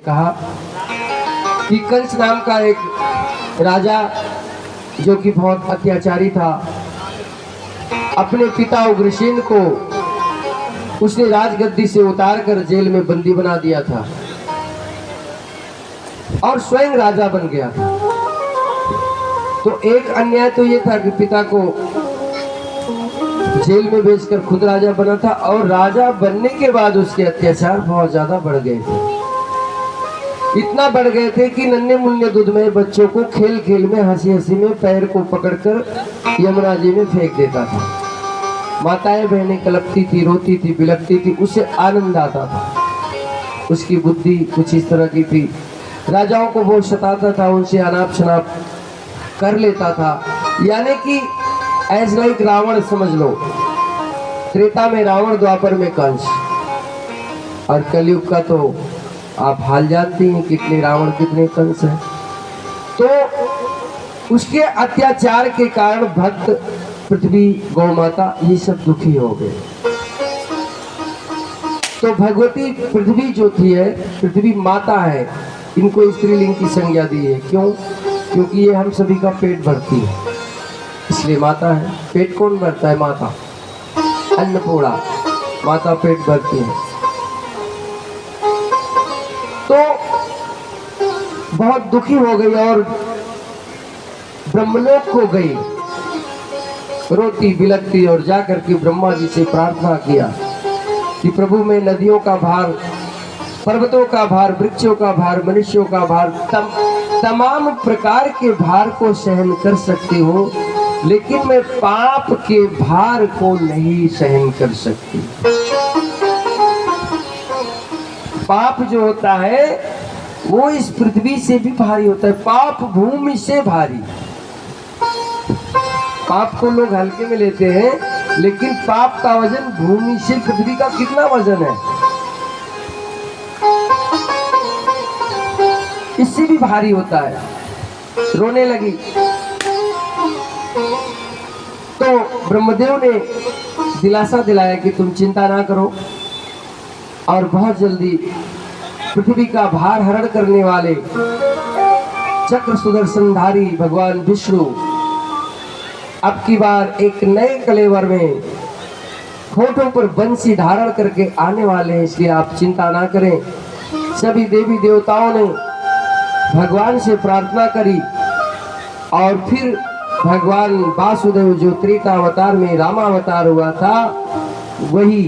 कहा कि कंस नाम का एक राजा जो कि बहुत अत्याचारी था, अपने पिता उग्रसेन को उसने राजगद्दी से उतारकर जेल में बंदी बना दिया था और स्वयं राजा बन गया था। तो एक अन्याय तो ये था कि पिता को जेल में भेजकर खुद राजा बना था, और राजा बनने के बाद उसके अत्याचार बहुत ज्यादा बढ़ गए थे। इतना बढ़ गए थे कि नन्हे मुन्ने दूधमय बच्चों को खेल खेल में, हंसी हंसी में पैर को पकड़कर यमुना जी में फेंक देता था। माताएं बहनें कलपती थी, रोती थी, बिलखती थी, उसे आनंद आता था। उसकी बुद्धि कुछ इस तरह की थी। राजाओं को वो सताता था, उनसे अनाप शनाप कर लेता था। यानी कि एज लाइक रावण समझ लो। त्रेता में रावण, द्वापर में कंस, और कलयुग का तो आप हाल जानती हैं, कितने रावण कितने कंस हैं। तो उसके अत्याचार के कारण भक्त, पृथ्वी, गौ माता, ये सब दुखी हो गए। तो भगवती पृथ्वी जो थी है, पृथ्वी माता है, इनको स्त्रीलिंग की संज्ञा दी है। क्यों? क्योंकि ये हम सभी का पेट भरती है, इसलिए माता है। पेट कौन भरता है? माता। अन्नपूर्णा माता पेट भरती है। तो बहुत दुखी हो गई और ब्रह्मलोक को गई, रोती बिलखती, और जाकर के ब्रह्मा जी से प्रार्थना किया कि प्रभु, मैं नदियों का भार, पर्वतों का भार, वृक्षों का भार, मनुष्यों का भार, तमाम प्रकार के भार को सहन कर सकती हूँ, लेकिन मैं पाप के भार को नहीं सहन कर सकती। पाप जो होता है वो इस पृथ्वी से भी भारी होता है। पाप भूमि से भारी। पाप को लोग हल्के में लेते हैं, लेकिन पाप का वजन भूमि से, पृथ्वी का कितना वजन है, इससे भी भारी होता है। रोने लगी तो ब्रह्मदेव ने दिलासा दिलाया कि तुम चिंता ना करो, और बहुत जल्दी पृथ्वी का भार हरण करने वाले चक्र सुदर्शनधारी भगवान विष्णु अब की बार एक नए कलेवर में होठों पर बंसी धारण करके आने वाले हैं, इसलिए आप चिंता ना करें। सभी देवी देवताओं ने भगवान से प्रार्थना करी, और फिर भगवान वासुदेव जो त्रेता अवतार में रामावतार हुआ था, वही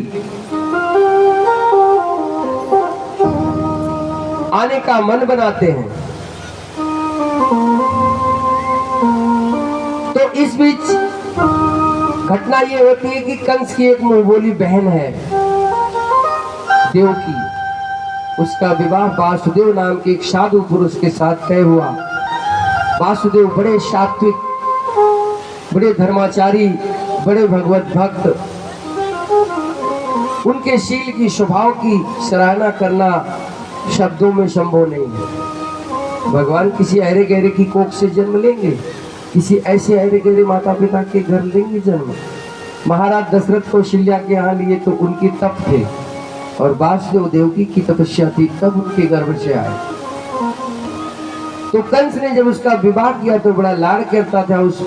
आने का मन बनाते हैं। तो इस बीच घटना ये होती है कि कंस की एक मुंहबोली बहन है देवकी, उसका विवाह वासुदेव नाम के एक साधु पुरुष के साथ तय हुआ। वासुदेव बड़े सात्विक, बड़े धर्माचारी, बड़े भगवत भक्त, उनके शील की, स्वभाव की सराहना करना शब्दों में संभव नहीं है। भगवान किसी अहरे गहरे की कोख से जन्म लेंगे, किसी ऐसे अहरे गहरे माता पिता के घर लेंगे जन्म। महाराज दशरथ को शिल्या के यहाँ लिए तो उनकी तप थे, और वासुदेव देवकी की तपस्या थी, तब उनके गर्भ से आए। तो कंस ने जब उसका विवाह किया तो बड़ा लाड़ करता था उस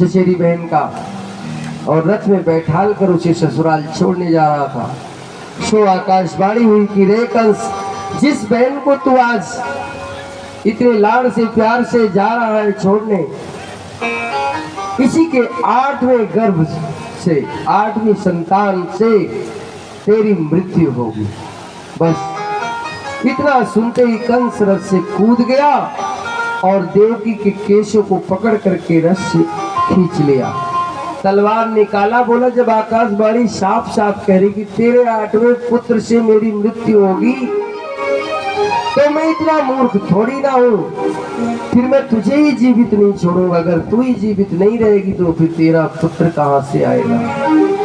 चचेरी बहन का, और रथ में बैठाल कर उसे ससुराल छोड़ने जा रहा था। सो आकाशवाणी हुई कि रे कंस, जिस बहन को तू आज इतने लाड़ से, प्यार से जा रहा है छोड़ने, इसी के 8वें गर्भ से, 8वीं संतान से तेरी मृत्यु होगी। बस इतना सुनते ही कंस रथ से कूद गया और देवकी के केशों को पकड़ करके रथ से खींच लिया। तलवार निकाला, बोला जब आकाशवाणी साफ साफ कह रही कि तेरे 8वें पुत्र से मेरी मृत्यु होगी, तो मैं इतना मूर्ख थोड़ी ना हूँ, फिर मैं तुझे ही जीवित नहीं छोड़ूंगा। अगर तू ही जीवित नहीं रहेगी तो फिर तेरा पुत्र कहाँ से आएगा।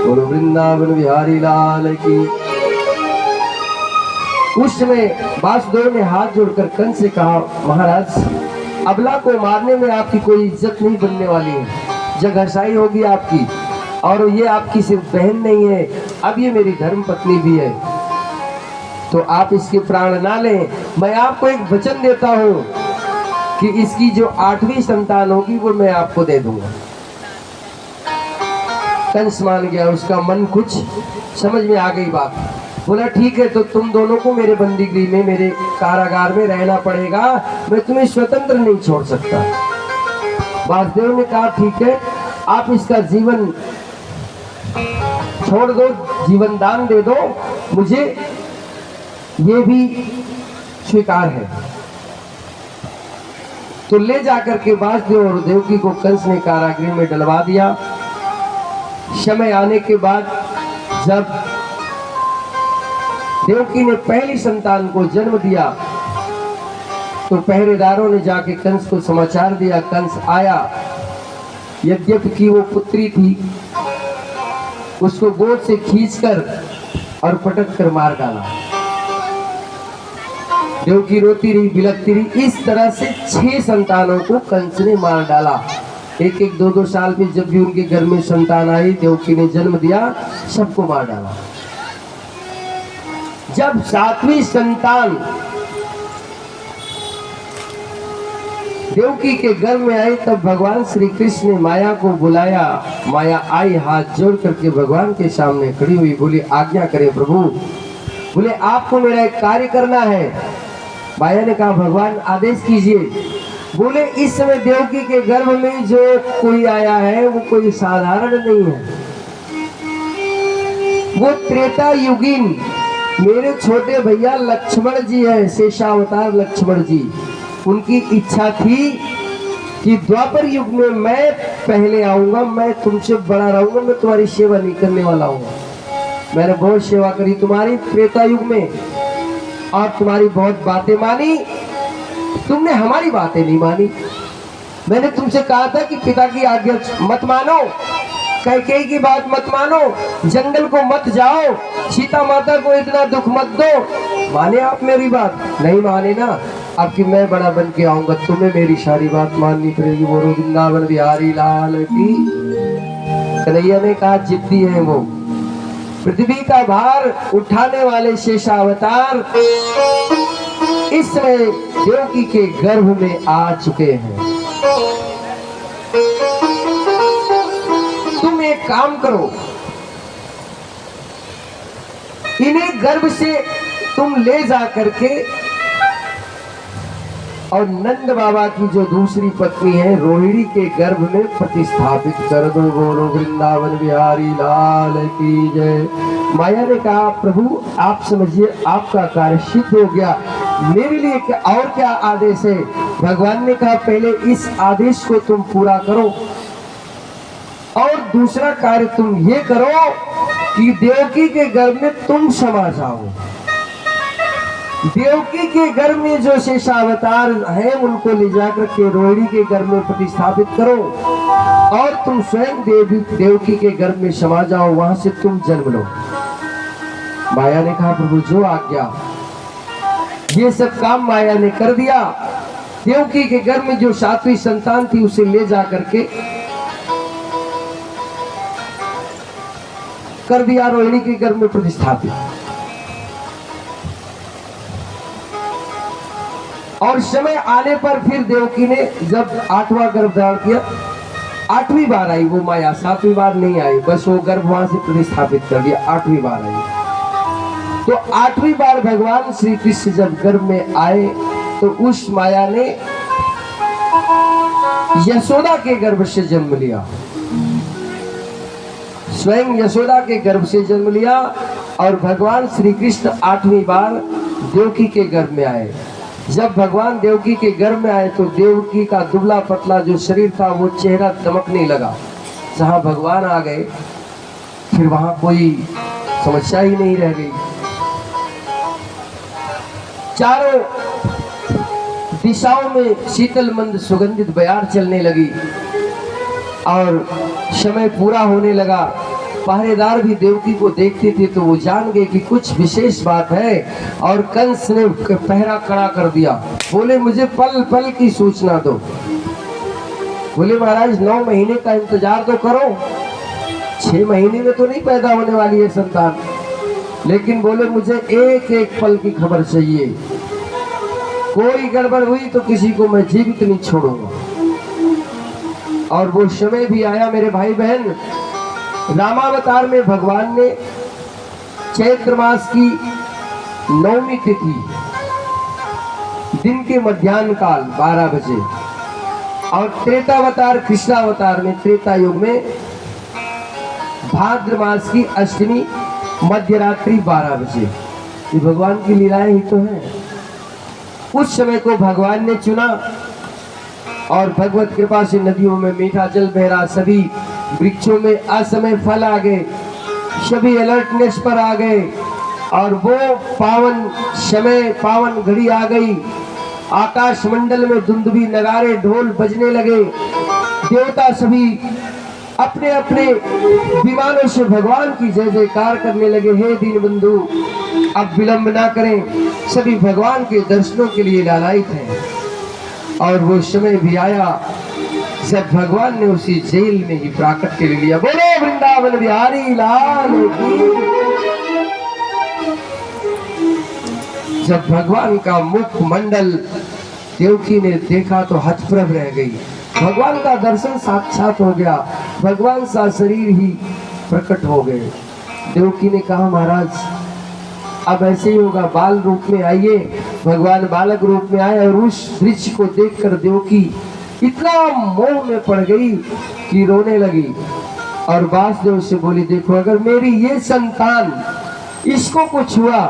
और वृंदावन बिहारी लाल की। उस समय वासुदेव ने हाथ जोड़कर कंस से कहा, महाराज, अबला को मारने में आपकी कोई इज्जत नहीं बनने वाली है, जगहसाई होगी आपकी, और ये आपकी सिर्फ बहन नहीं है, अब ये मेरी धर्म पत्नी भी है। तो आप इसके प्राण ना लें। मैं आपको एक वचन देता हूं कि इसकी जो 8वीं संतान होगी वो मैं आपको दे दूंगा। कंस मान गया, उसका मन कुछ समझ में आ गई बात। बोला ठीक है, तो तुम दोनों को मेरे बंदीगृह में, मेरे कारागार में रहना पड़ेगा, मैं तुम्हें स्वतंत्र नहीं छोड़ सकता। वासुदेव ने कहा ठीक है, आप इसका जीवन छोड़ दो, जीवन दान दे दो, मुझे ये भी स्वीकार है। तो ले जाकर के वासुदेव और देवकी को कंस ने कारागृह में डलवा दिया। समय आने के बाद जब देवकी ने पहली संतान को जन्म दिया तो पहरेदारों ने जाके कंस को समाचार दिया। कंस आया, यद्यपि कि वो पुत्री थी, उसको गोद से खींचकर और पटक कर मार डाला। देवकी रोती रही, बिलखती रही। इस तरह से 6 संतानों को कंस ने मार डाला। एक 2 साल में जब भी उनके घर में संतान आई, देवकी ने जन्म दिया, सबको मार डाला। जब 7वीं संतान देवकी के गर्भ में आई तब भगवान श्री कृष्ण ने माया को बुलाया। माया आई, हाथ जोड़ करके भगवान के सामने खड़ी हुई, बोली आज्ञा करें प्रभु। बोले आपको मेरा एक कार्य करना है। माया ने कहा भगवान आदेश कीजिए। बोले इस समय देवकी के गर्भ में जो कोई आया है वो कोई साधारण नहीं है, वो त्रेता युगीन मेरे छोटे भैया लक्ष्मण जी है, शेषावतार लक्ष्मण जी। उनकी इच्छा थी कि द्वापर युग में मैं पहले आऊंगा, मैं तुमसे बड़ा रहूंगा, मैं तुम्हारी सेवा नहीं करने वाला हूँ। मैंने बहुत सेवा करी तुम्हारी त्रेता युग में और तुम्हारी बहुत बातें मानी, तुमने हमारी बातें नहीं मानी। मैंने तुमसे कहा था कि पिता की आज्ञा मत मानो, कैकेयी की बात मत मानो, जंगल को मत जाओ, सीता माता को इतना दुख मत दो। माने आप मेरी बात? नहीं माने ना। अब कि मैं बड़ा बन के आऊंगा, तुम्हें मेरी सारी बात माननी पड़ेगी। बोलो वृंदावन बिहारी लाल की। कन्हैया ने कहा जिद्दी है वो, पृथ्वी का भार उठाने वाले शेषावतार इस समय देवकी के गर्भ में आ चुके हैं। तुम एक काम करो, इन्हें गर्भ से तुम ले जा करके और नंद बाबा की जो दूसरी पत्नी है रोहिणी के गर्भ में प्रतिस्थापित कर दो। बोलो वृंदावन बिहारी लाल की जय। माया ने कहा प्रभु आप समझिए, आपका कार्य सिद्ध हो गया, मेरे लिए क्या और क्या आदेश है? भगवान ने कहा पहले इस आदेश को तुम पूरा करो और दूसरा कार्य तुम ये करो कि देवकी के गर्भ में तुम समा जाओ। देवकी के गर्भ में जो शेषावतार हैं उनको ले जाकर के रोहिणी के गर्भ में प्रतिस्थापित करो और तुम स्वयं देवकी के गर्भ में समा जाओ, वहां से तुम जन्म लो। माया ने कहा प्रभु जो आज्ञा। ये सब काम माया ने कर दिया। देवकी के गर्भ में जो 7वीं संतान थी उसे ले जा करके कर दिया रोहिणी के गर्भ में प्रतिस्थापित। और समय आने पर फिर देवकी ने जब 8वां गर्भ धारण किया, 8वीं बार आई वो माया, 7वीं बार नहीं आई, बस वो गर्भ वहां से प्रतिस्थापित कर दिया, 8वीं बार आई। तो 8वीं बार भगवान श्री कृष्ण जब गर्भ में आए तो उस माया ने यशोदा के गर्भ से जन्म लिया, स्वयं यशोदा के गर्भ से जन्म लिया। और भगवान श्री कृष्ण 8वीं बार देवकी के गर्भ में आए। जब भगवान देवकी के गर्भ में आए तो देवकी का दुबला पतला जो शरीर था वो चेहरा दमकने लगा। जहां भगवान आ गए फिर वहां कोई समस्या ही नहीं रह गई। चारों दिशाओं में शीतल मंद सुगंधित बयार चलने लगी और समय पूरा होने लगा। पहरेदार भी देवकी को देखते थे तो वो जान गए कि कुछ विशेष बात है और कंस ने पहरा खड़ा कर दिया। बोले मुझे पल पल की सूचना दो। बोले महाराज 9 महीने का इंतजार तो करो, 6 महीने में तो नहीं पैदा होने वाली है संतान। लेकिन बोले मुझे एक एक पल की खबर चाहिए, कोई गड़बड़ हुई तो किसी को मैं जीवित नहीं छोड़ूंगा। और वो समय भी आया मेरे भाई बहन। रामावतार में भगवान ने चैत्र मास की 9वीं तिथि दिन के मध्याह्न काल 12 बजे और त्रेतावतार कृष्णावतार में त्रेता युग में भाद्र मास की अष्टमी मध्यरात्रि 12 बजे। ये भगवान की लीलाएं ही तो हैं। उस समय को भगवान ने चुना और भगवत कृपा से नदियों में मीठा जल बह रहा, सभी वृक्षों में असमय फल आ गए, सभी अलर्टनेस पर आ गए और वो पावन समय पावन घड़ी आ गई। आकाश मंडल में दुंदुभी नगाड़े ढोल बजने लगे। देवता सभी अपने अपने विमानों से भगवान की जय जयकार करने लगे। हे दीनबंधु, अब विलंब ना करें, सभी भगवान के दर्शनों के लिए लालायित हैं। और वो समय भी आया जब भगवान ने उसी जेल में ही प्राकट्य ले लिया। बोलो वृंदावन बिहारी लाल की। जब भगवान का मुख मंडल देवकी ने देखा तो हतप्रभ रह गई। भगवान का दर्शन साक्षात हो गया, भगवान सा शरीर ही प्रकट हो गए। देवकी ने कहा महाराज अब ऐसे ही होगा, बाल रूप में आइए। भगवान बालक रूप में आए और उस दृश्य को देखकर देवकी इतना मोह में पड़ गई कि रोने लगी और वासुदेव से बोली देखो अगर मेरी ये संतान इसको कुछ हुआ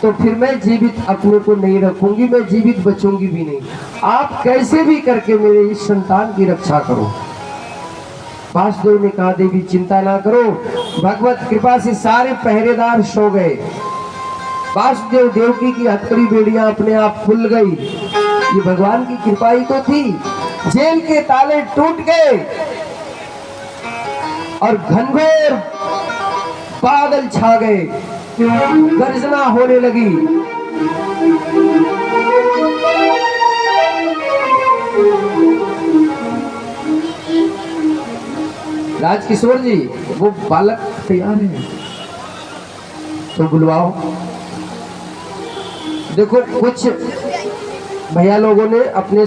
तो फिर मैं जीवित अपने को नहीं रखूंगी, मैं जीवित बचूंगी भी नहीं। आप कैसे भी करके मेरे इस संतान की रक्षा करो। वासुदेव ने कहा देवी चिंता ना करो, भगवत कृपा से सारे पहरेदार सो गए। वासुदेव देवकी की हथकड़ी बेड़ियां अपने आप खुल गई। ये भगवान की कृपा ही तो थी। जेल के ताले टूट गए और घनघोर बादल छा गए, गर्जना होने लगी। राजकिशोर जी वो बालक तैयार है तो बुलवाओ। देखो कुछ भैया लोगों ने अपने